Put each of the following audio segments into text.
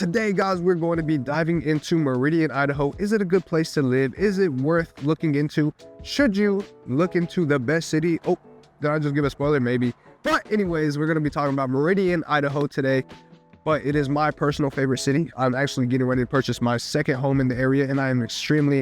Today, guys, we're going to be diving into Meridian, Idaho. Is it a good place to live? Is it worth looking into? Should you look into the best city? Oh, did I just give a spoiler? Maybe. But anyways, we're going to be talking about Meridian, Idaho today. But it is my personal favorite city. I'm actually getting ready to purchase my second home in the area, and I am extremely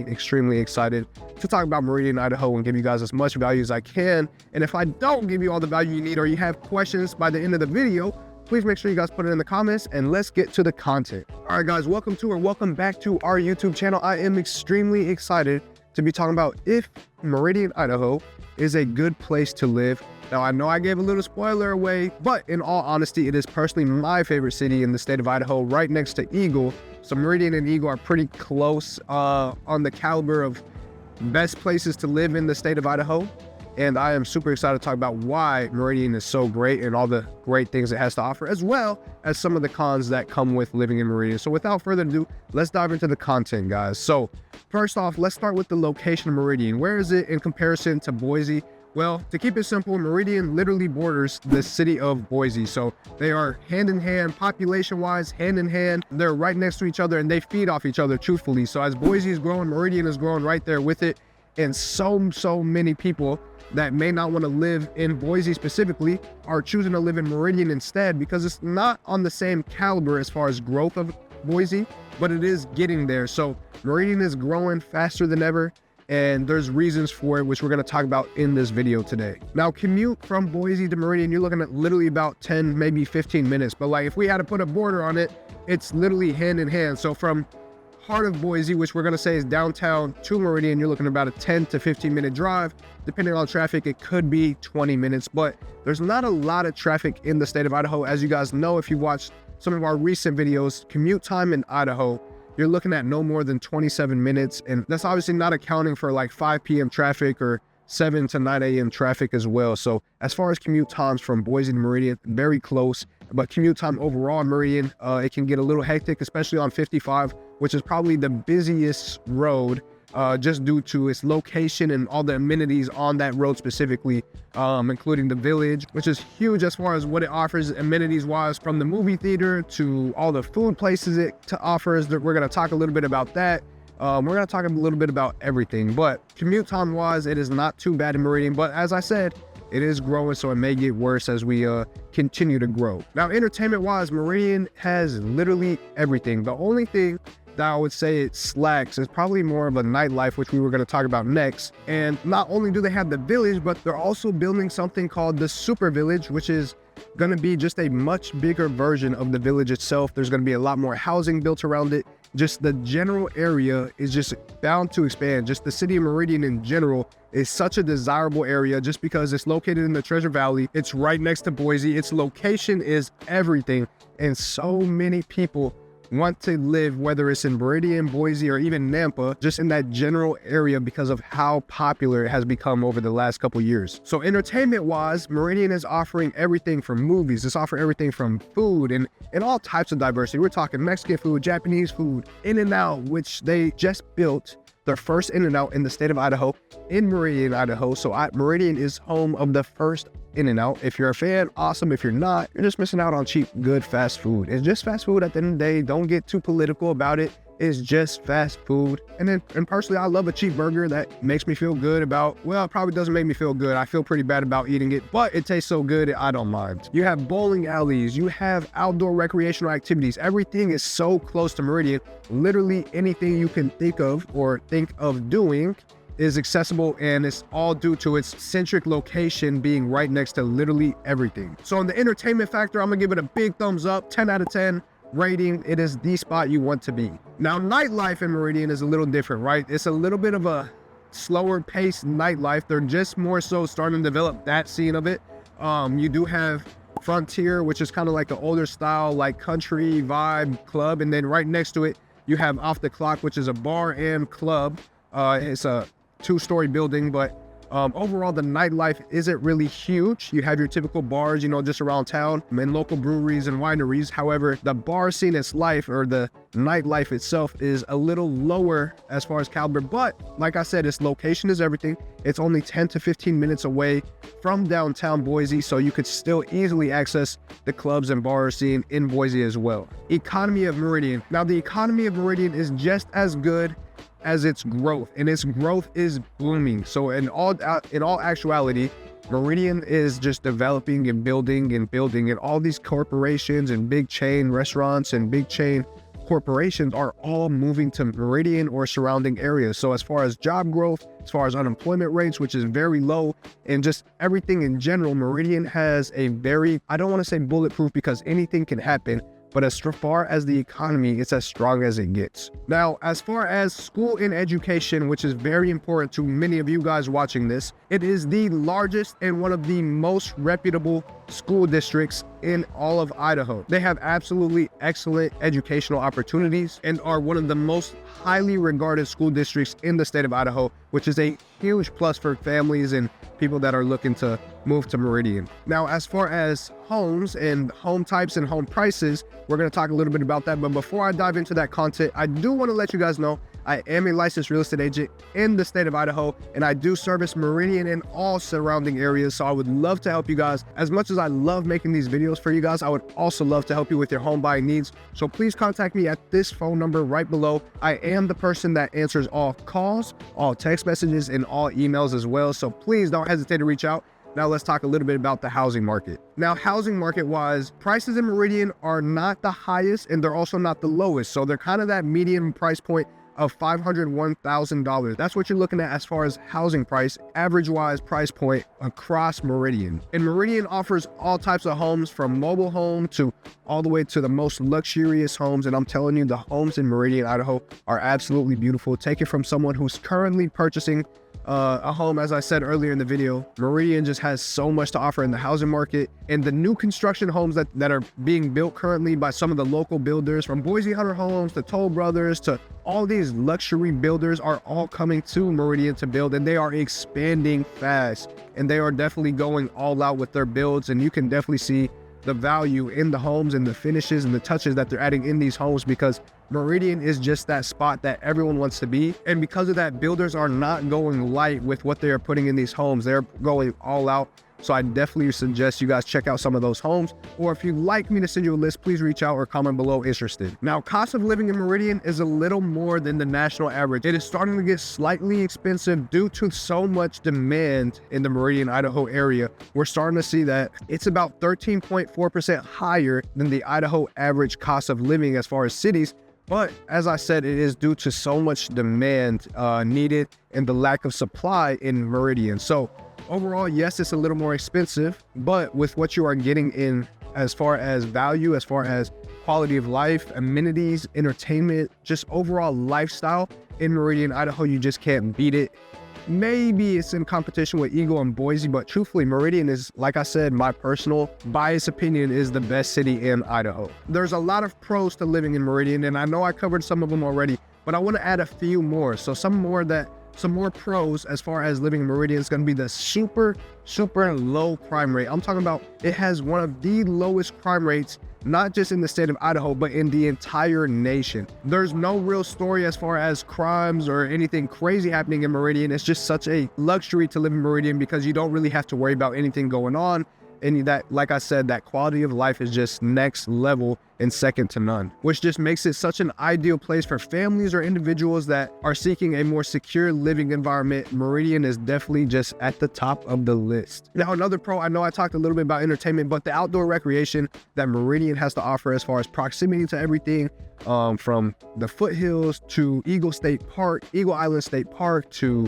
excited to talk about Meridian, Idaho and give you guys as much value as I can. And if I don't give you all the value you need, or you have questions by the end of the video, please make sure you guys put it in the comments and let's get to the content. All right, guys, welcome back to our YouTube channel. I am extremely excited to be talking about if Meridian, Idaho is a good place to live. Now, I know I gave a little spoiler away, but in all honesty, it is personally my favorite city in the state of Idaho, right next to Eagle. So Meridian and Eagle are pretty close on the caliber of best places to live in the state of Idaho. And I am super excited to talk about why Meridian is so great and all the great things it has to offer, as well as some of the cons that come with living in Meridian. So without further ado, let's dive into the content, guys. So first off, let's start with the location of Meridian. Where is it in comparison to Boise? Well, to keep it simple, Meridian literally borders the city of Boise. So they are hand in hand, population-wise, hand in hand. They're right next to each other and they feed off each other, truthfully. So as Boise is growing, Meridian is growing right there with it. And so many people that may not want to live in Boise specifically are choosing to live in Meridian instead, because it's not on the same caliber as far as growth of Boise, but it is getting there. So Meridian is growing faster than ever, and there's reasons for it, which we're going to talk about in this video today. Now, commute from Boise to Meridian, you're looking at literally about 10, maybe 15 minutes. But like if we had to put a border on it, it's literally hand in hand. So from heart of Boise, which we're going to say is downtown, to Meridian, you're looking at about a 10 to 15 minute drive. Depending on traffic, it could be 20 minutes, but there's not a lot of traffic in the state of Idaho. As you guys know, if you watched some of our recent videos, commute time in Idaho, you're looking at no more than 27 minutes. And that's obviously not accounting for like 5 p.m. traffic or 7 to 9 a.m. traffic as well. So as far as commute times from Boise to Meridian, very close. But commute time overall in Meridian, it can get a little hectic, especially on 55, which is probably the busiest road, just due to its location and all the amenities on that road specifically, including the village, which is huge as far as what it offers amenities wise, from the movie theater to all the food places it offers. We're going to talk a little bit about that. We're going to talk a little bit about everything, but commute time wise, it is not too bad in Meridian. But as I said, it is growing, so it may get worse as we continue to grow. Now, entertainment wise, Meridian has literally everything. The only thing that I would say it slacks is probably more of a nightlife, which we were going to talk about next. And not only do they have the village, but they're also building something called the super village, which is going to be just a much bigger version of the village itself. There's going to be a lot more housing built around it. Just the general area is just bound to expand. Just the city of Meridian in general is such a desirable area just because it's located in the Treasure Valley. It's right next to Boise. Its location is everything. And so many people want to live, whether it's in Meridian, Boise, or even Nampa, just in that general area because of how popular it has become over the last couple years. So entertainment wise, Meridian is offering everything from movies. It's offering everything from food and all types of diversity. We're talking Mexican food, Japanese food, In-N-Out, which they just built their first In-N-Out in the state of Idaho, in Meridian, Idaho. So Meridian is home of the first In-N-Out. If you're a fan, awesome. If you're not, you're just missing out on cheap, good fast food. It's just fast food at the end of the day. Don't get too political about it. It's just fast food. And personally, I love a cheap burger that makes me feel good about, well, it probably doesn't make me feel good. I feel pretty bad about eating it, but it tastes so good, I don't mind. You have bowling alleys, you have outdoor recreational activities. Everything is so close to Meridian. Literally anything you can think of or think of doing is accessible, and it's all due to its centric location being right next to literally everything. So on the entertainment factor, I'm gonna give it a big thumbs up, 10 out of 10 rating. It is the spot you want to be. Now, nightlife in Meridian is a little different, right? It's a little bit of a slower paced nightlife. They're just more so starting to develop that scene of it. You do have Frontier, which is kind of like an older style, like country vibe club. And then right next to it, you have Off the Clock, which is a bar and club. It's a 2-story building, but Overall, the nightlife isn't really huge. You have your typical bars, you know, just around town and local breweries and wineries. However, the bar scene, its life, or the nightlife itself, is a little lower as far as caliber. But like I said, its location is everything. It's only 10 to 15 minutes away from downtown Boise, so you could still easily access the clubs and bar scene in Boise as well. Economy of Meridian. Now, the economy of Meridian is just as good as its growth, and its growth is booming. So in all actuality, Meridian is just developing and building, and all these corporations and big chain restaurants and big chain corporations are all moving to Meridian or surrounding areas. So as far as job growth, as far as unemployment rates, which is very low, and just everything in general, Meridian has a very, I don't want to say bulletproof because anything can happen, but as far as the economy, it's as strong as it gets. Now, as far as school and education, which is very important to many of you guys watching this, it is the largest and one of the most reputable school districts in all of Idaho. They have absolutely excellent educational opportunities and are one of the most highly regarded school districts in the state of Idaho, which is a huge plus for families and people that are looking to move to Meridian. Now, as far as homes and home types and home prices, we're going to talk a little bit about that. But before I dive into that content, I do want to let you guys know I am a licensed real estate agent in the state of Idaho, and I do service Meridian and all surrounding areas. So I would love to help you guys. As much as I love making these videos for you guys, I would also love to help you with your home buying needs. So please contact me at this phone number right below. I am the person that answers all calls, all text messages, and all emails as well. So please don't hesitate to reach out. Now let's talk a little bit about the housing market. Now, housing market wise, prices in Meridian are not the highest and they're also not the lowest. So they're kind of that medium price point of $501,000. That's what you're looking at as far as housing price, average-wise price point across Meridian. And Meridian offers all types of homes, from mobile home to all the way to the most luxurious homes. And I'm telling you, the homes in Meridian, Idaho are absolutely beautiful. Take it from someone who's currently purchasing a home. As I said earlier in the video, Meridian just has so much to offer in the housing market, and the new construction homes that are being built currently by some of the local builders, from Boise Hunter Homes to Toll Brothers to all these luxury builders, are all coming to Meridian to build, and they are expanding fast, and they are definitely going all out with their builds. And you can definitely see the value in the homes and the finishes and the touches that they're adding in these homes, because Meridian is just that spot that everyone wants to be. And because of that, builders are not going light with what they are putting in these homes. They're going all out. So I definitely suggest you guys check out some of those homes. Or if you'd like me to send you a list, please reach out or comment below interested. Now, cost of living in Meridian is a little more than the national average. It is starting to get slightly expensive due to so much demand in the Meridian, Idaho area. We're starting to see that it's about 13.4% higher than the Idaho average cost of living as far as cities. But as I said, it is due to so much demand needed and the lack of supply in Meridian. So overall, yes, it's a little more expensive, but with what you are getting in as far as value, as far as quality of life, amenities, entertainment, just overall lifestyle in Meridian, Idaho, you just can't beat it. Maybe it's in competition with Eagle and Boise, but truthfully, Meridian is, like I said, my personal biased opinion, is the best city in Idaho. There's a lot of pros to living in Meridian, and I know I covered some of them already, but I want to add a few more. So some more pros as far as living in Meridian is going to be the super low crime rate. I'm talking about, it has one of the lowest crime rates, not just in the state of Idaho, but in the entire nation. There's no real story as far as crimes or anything crazy happening in Meridian. It's just such a luxury to live in Meridian because you don't really have to worry about anything going on. And that, like I said, that quality of life is just next level and second to none, which just makes it such an ideal place for families or individuals that are seeking a more secure living environment. Meridian is definitely just at the top of the list. Now, another pro, I know I talked a little bit about entertainment, but the outdoor recreation that Meridian has to offer as far as proximity to everything, from the foothills to Eagle Island State Park to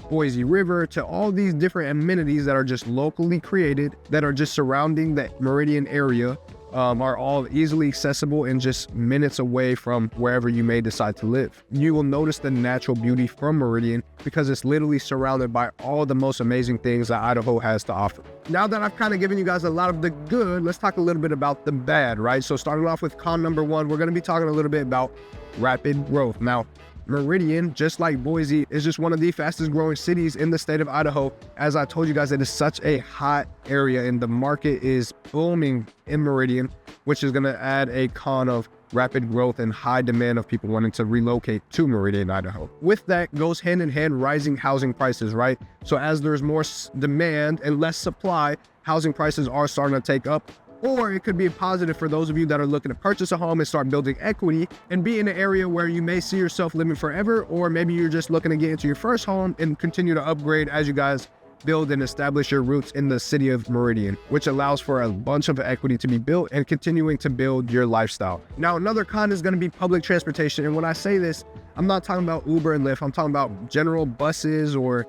Boise River, to all these different amenities that are just locally created, that are just surrounding the Meridian area, are all easily accessible and just minutes away from wherever you may decide to live. You will notice the natural beauty from Meridian because it's literally surrounded by all the most amazing things that Idaho has to offer. Now that I've kind of given you guys a lot of the good, let's talk a little bit about the bad, right? So starting off with con number one, we're going to be talking a little bit about rapid growth. Now, Meridian, just like Boise, is just one of the fastest growing cities in the state of Idaho. As I told you guys, it is such a hot area and the market is booming in Meridian, which is going to add a con of rapid growth and high demand of people wanting to relocate to Meridian, Idaho. With that goes hand in hand rising housing prices, right? So as there's more demand and less supply, housing prices are starting to take up. Or it could be a positive for those of you that are looking to purchase a home and start building equity and be in an area where you may see yourself living forever, or maybe you're just looking to get into your first home and continue to upgrade as you guys build and establish your roots in the city of Meridian, which allows for a bunch of equity to be built and continuing to build your lifestyle. Now, another con is going to be public transportation. And when I say this, I'm not talking about Uber and Lyft. I'm talking about general buses or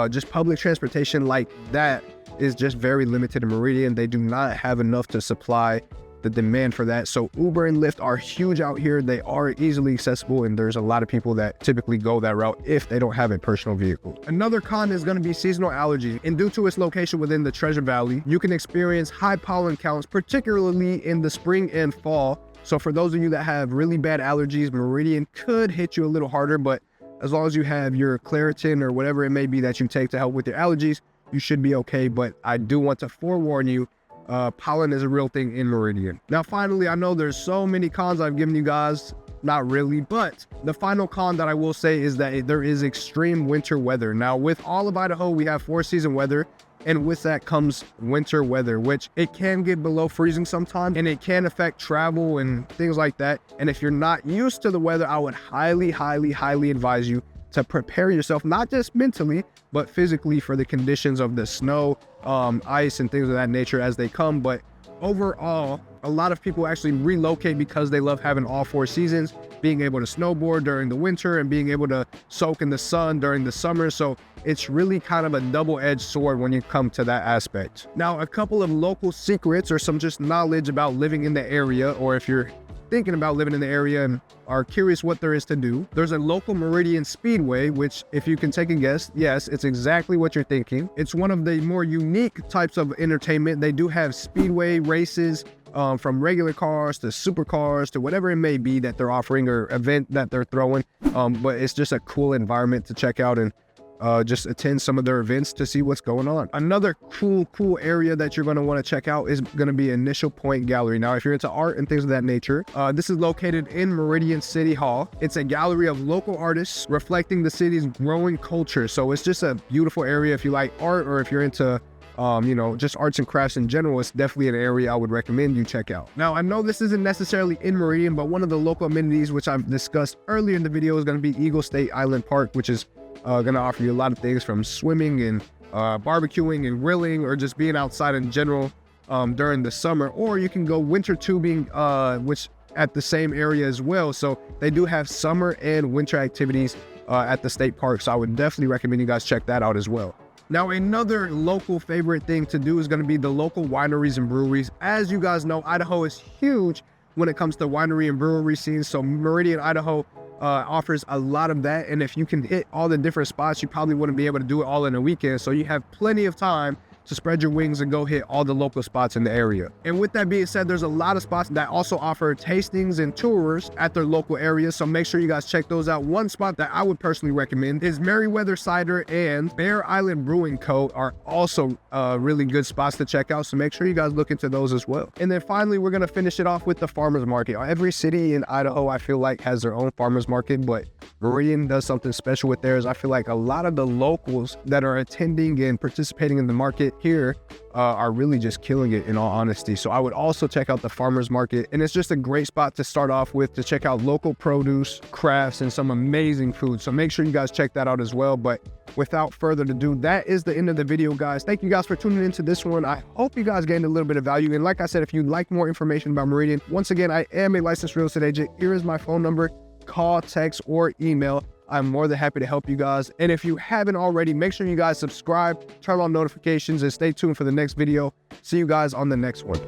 just public transportation like that is just very limited in Meridian. They do not have enough to supply the demand for that. So Uber and Lyft are huge out here. They are easily accessible, and there's a lot of people that typically go that route if they don't have a personal vehicle. Another con is going to be seasonal allergies, and due to its location within the Treasure Valley, you can experience high pollen counts, particularly in the spring and fall. So for those of you that have really bad allergies, Meridian could hit you a little harder, but as long as you have your Claritin or whatever it may be that you take to help with your allergies, you should be okay. But I do want to forewarn you, pollen is a real thing in Meridian. Now, finally, I know there's so many cons I've given you guys, not really, but the final con that I will say is that there is extreme winter weather. Now, with all of Idaho, we have 4-season weather, and with that comes winter weather, which it can get below freezing sometimes, and it can affect travel and things like that. And if you're not used to the weather, I would highly, highly, highly advise you to prepare yourself, not just mentally, but physically, for the conditions of the snow, ice, and things of that nature as they come. But overall, a lot of people actually relocate because they love having all 4 seasons, being able to snowboard during the winter and being able to soak in the sun during the summer. So it's really kind of a double-edged sword when you come to that aspect. Now, a couple of local secrets or some just knowledge about living in the area, or if you're thinking about living in the area and are curious what there is to do, there's a local Meridian Speedway, which, if you can take a guess, yes, it's exactly what you're thinking. It's one of the more unique types of entertainment. They do have speedway races, from regular cars to supercars to whatever it may be that they're offering or event that they're throwing. But it's just a cool environment to check out and just attend some of their events to see what's going on. Another cool area that you're going to want to check out is going to be Initial Point Gallery. Now, if you're into art and things of that nature, this is located in Meridian City Hall. It's a gallery of local artists reflecting the city's growing culture. So it's just a beautiful area. If you like art, or if you're into just arts and crafts in general, it's definitely an area I would recommend you check out. Now, I know this isn't necessarily in Meridian, but one of the local amenities, which I've discussed earlier in the video, is going to be Eagle State Island Park, which is going to offer you a lot of things from swimming and barbecuing and grilling, or just being outside in general during the summer. Or you can go winter tubing, which at the same area as well. So they do have summer and winter activities at the state park. So I would definitely recommend you guys check that out as well. Now, another local favorite thing to do is going to be the local wineries and breweries. As you guys know, Idaho is huge when it comes to winery and brewery scenes. So Meridian, Idaho offers a lot of that. And if you can hit all the different spots, you probably wouldn't be able to do it all in a weekend. So you have plenty of time to spread your wings and go hit all the local spots in the area. And with that being said, there's a lot of spots that also offer tastings and tours at their local areas. So make sure you guys check those out. One spot that I would personally recommend is Meriwether Cider and Bear Island Brewing Co. are also really good spots to check out. So make sure you guys look into those as well. And then finally, we're gonna finish it off with the farmers market. Every city in Idaho, I feel like, has their own farmers market, but Meridian does something special with theirs. I feel like a lot of the locals that are attending and participating in the market here are really just killing it, in all honesty. So I would also check out the farmers market, and it's just a great spot to start off with, to check out local produce, crafts, and some amazing food. So make sure you guys check that out as well. But without further ado, that is the end of the video, guys. Thank you guys for tuning into this one. I hope you guys gained a little bit of value. And like I said, if you'd like more information about Meridian, once again, I am a licensed real estate agent. Here is my phone number. Call, text, or email. I'm more than happy to help you guys. And if you haven't already, make sure you guys subscribe, turn on notifications, and stay tuned for the next video. See you guys on the next one.